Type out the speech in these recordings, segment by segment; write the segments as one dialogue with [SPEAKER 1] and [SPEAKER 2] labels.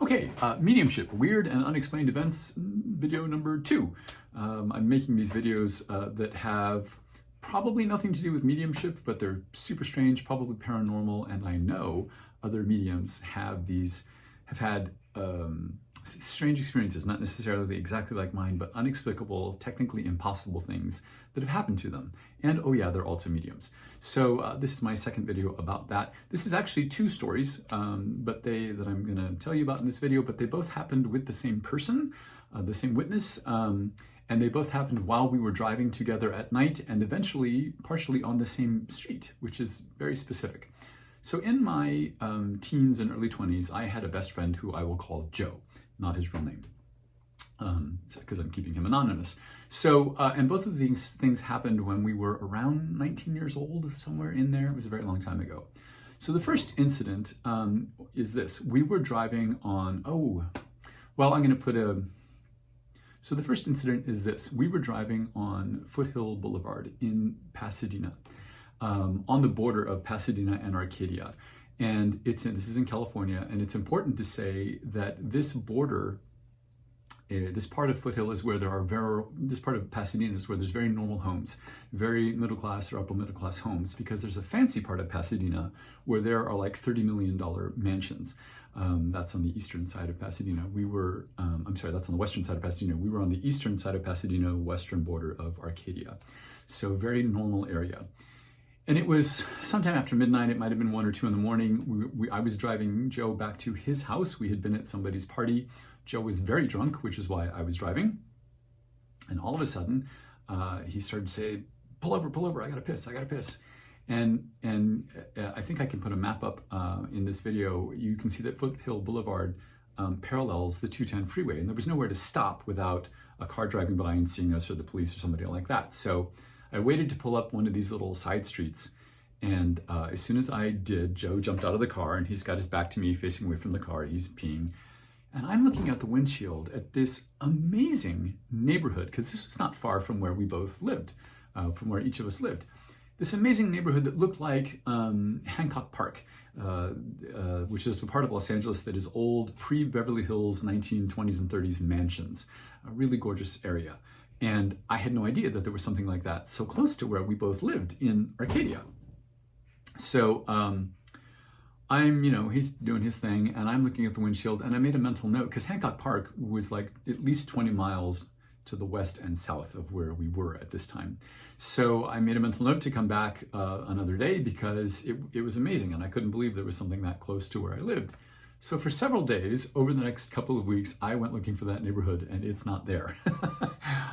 [SPEAKER 1] Okay, Mediumship, Weird and Unexplained Events, video number 2. I'm making these videos that have probably nothing to do with mediumship, but they're super strange, probably paranormal, and I know other mediums have had strange experiences, not necessarily exactly like mine, but unexplicable, technically impossible things that have happened to them. And oh yeah, they're also mediums. So this is my second video about that. This is actually 2 stories that I'm going to tell you about in this video, but they both happened with the same person, the same witness, and they both happened while we were driving together at night and eventually partially on the same street, which is very specific. So in my teens and early 20s, I had a best friend who I will call Joe, not his real name, because I'm keeping him anonymous. So, and both of these things happened when we were around 19 years old, somewhere in there. It was a very long time ago. So the first incident is this. We were driving on, so the first incident is this. We were driving on Foothill Boulevard in Pasadena, on the border of Pasadena and Arcadia. And this is in California, and it's important to say that this border, this part of Foothill is where this part of Pasadena is where there's very normal homes, very middle class or upper middle class homes, because there's a fancy part of Pasadena where there are like $30 million mansions. That's on the eastern side of Pasadena. That's on the western side of Pasadena. We were on the eastern side of Pasadena, western border of Arcadia. So very normal area. And it was sometime after midnight, it might have been 1 or 2 in the morning. I was driving Joe back to his house. We had been at somebody's party. Joe was very drunk, which is why I was driving. And all of a sudden, he started to say, pull over, I gotta piss. And I think I can put a map up in this video. You can see that Foothill Boulevard parallels the 210 freeway, and there was nowhere to stop without a car driving by and seeing us or the police or somebody like that. So I waited to pull up one of these little side streets, and as soon as I did, Joe jumped out of the car, and he's got his back to me facing away from the car. He's peeing, and I'm looking out the windshield at this amazing neighborhood, because this was not far from where we both lived, from where each of us lived. This amazing neighborhood that looked like Hancock Park, which is the part of Los Angeles that is old, pre-Beverly Hills 1920s and 30s mansions, a really gorgeous area. And I had no idea that there was something like that so close to where we both lived in Arcadia. So he's doing his thing, and I'm looking at the windshield, and I made a mental note, because Hancock Park was like at least 20 miles to the west and south of where we were at this time. So I made a mental note to come back another day, because it was amazing, and I couldn't believe there was something that close to where I lived. So for several days, over the next couple of weeks, I went looking for that neighborhood, and it's not there.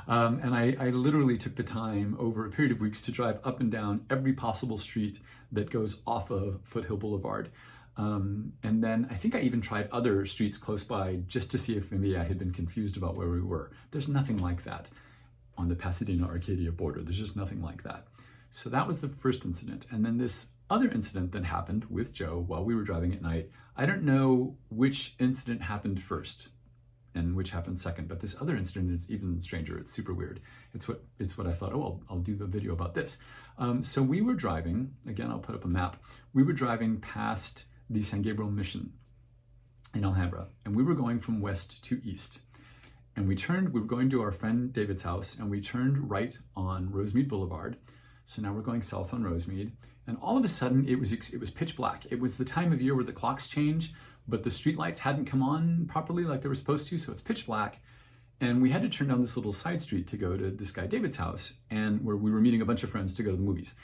[SPEAKER 1] And I literally took the time over a period of weeks to drive up and down every possible street that goes off of Foothill Boulevard. And then I think I even tried other streets close by just to see if maybe I had been confused about where we were. There's nothing like that on the Pasadena-Arcadia border. There's just nothing like that. So that was the first incident. And then this other incident that happened with Joe while we were driving at night. I don't know which incident happened first and which happened second, but this other incident is even stranger. It's super weird. It's what I thought, I'll do the video about this. So we were driving, again, I'll put up a map. We were driving past the San Gabriel Mission in Alhambra, and we were going from west to east. And we were going to our friend David's house, and we turned right on Rosemead Boulevard. So now we're going south on Rosemead, and all of a sudden it was pitch black. It was the time of year where the clocks change, but the street lights hadn't come on properly like they were supposed to, so it's pitch black. And we had to turn down this little side street to go to this guy David's house, and where we were meeting a bunch of friends to go to the movies.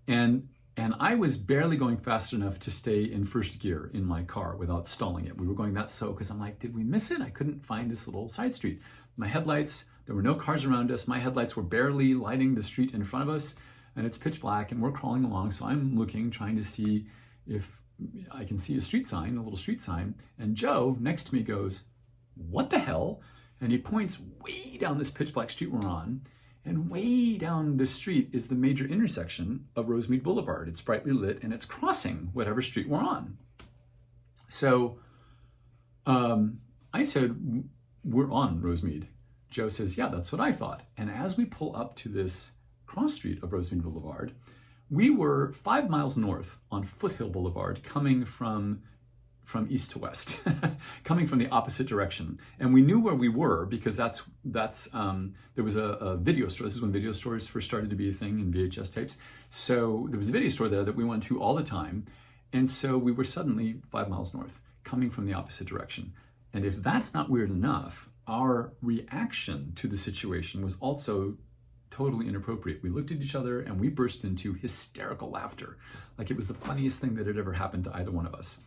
[SPEAKER 1] And I was barely going fast enough to stay in first gear in my car without stalling it. We were going that slow because I'm like, did we miss it? I couldn't find this little side street. My headlights, there were no cars around us. My headlights were barely lighting the street in front of us, and it's pitch black, and we're crawling along. So I'm looking, trying to see if I can see a street sign, a little street sign. And Joe next to me goes, what the hell? And he points way down this pitch black street we're on. And way down this street is the major intersection of Rosemead Boulevard. It's brightly lit, and it's crossing whatever street we're on. So I said, we're on Rosemead. Joe says, yeah, that's what I thought. And as we pull up to this cross street of Rosemead Boulevard, we were 5 miles north on Foothill Boulevard, coming from from east to west, coming from the opposite direction. And we knew where we were because there was a video store. This is when video stores first started to be a thing in VHS tapes. So there was a video store there that we went to all the time. And so we were suddenly 5 miles north, coming from the opposite direction. And if that's not weird enough, our reaction to the situation was also totally inappropriate. We looked at each other and we burst into hysterical laughter, like it was the funniest thing that had ever happened to either one of us.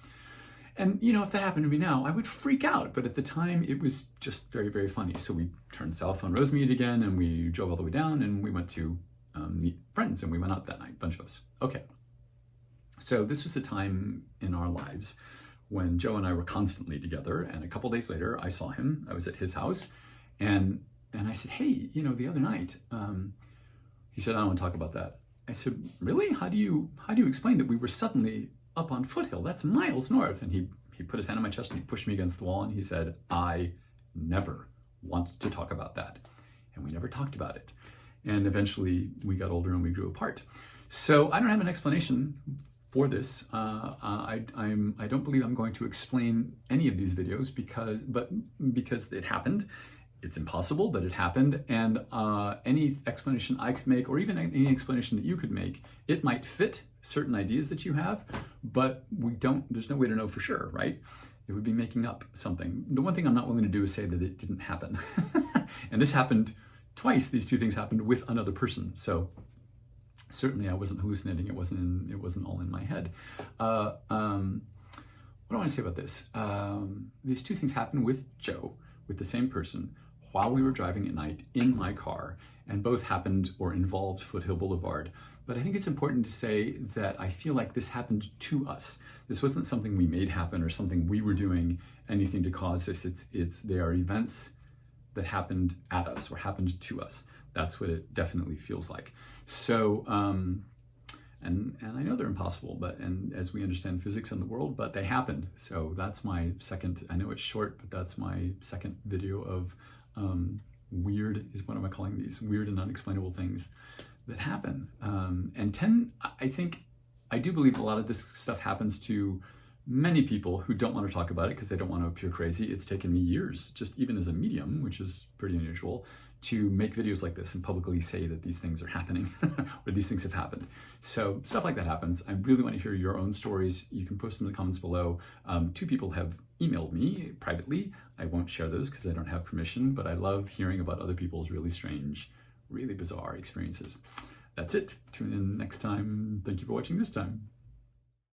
[SPEAKER 1] And if that happened to me now, I would freak out. But at the time, it was just very, very funny. So we turned south on Rosemead again, and we drove all the way down, and we went to meet friends, and we went out that night, a bunch of us. Okay. So this was a time in our lives when Joe and I were constantly together. And a couple days later, I saw him. I was at his house, and I said, hey, the other night, he said, I don't want to talk about that. I said, really? How do you explain that we were suddenly up on Foothill? That's miles north. And he put his hand on my chest and he pushed me against the wall and he said, I never want to talk about that. And we never talked about it. And eventually we got older and we grew apart. So I don't have an explanation for this. I don't believe I'm going to explain any of these videos because it happened. It's impossible, but it happened. And any explanation I could make, or even any explanation that you could make, it might fit certain ideas that you have, but there's no way to know for sure, right? It would be making up something. The one thing I'm not willing to do is say that it didn't happen. And this happened twice. These two things happened with another person. So certainly I wasn't hallucinating. It wasn't all in my head. What do I want to say about this? These two things happened with Joe, with the same person, while we were driving at night in my car, and both happened or involved Foothill Boulevard. But I think it's important to say that I feel like this happened to us. This wasn't something we made happen or something we were doing anything to cause this. They are events that happened at us or happened to us. That's what it definitely feels like. So, and I know they're impossible, and as we understand physics in the world, but they happened. So that's my second, I know it's short, but that's my second video of weird, what am I calling these? Weird and unexplainable things that happen. And 10, I do believe a lot of this stuff happens to many people who don't want to talk about it because they don't want to appear crazy. It's taken me years, just even as a medium, which is pretty unusual, to make videos like this and publicly say that these things are happening or these things have happened. So stuff like that happens. I really want to hear your own stories. You can post them in the comments below. 2 people have emailed me privately. I won't share those because I don't have permission, but I love hearing about other people's really strange, really bizarre experiences. That's it. Tune in next time. Thank you for watching this time.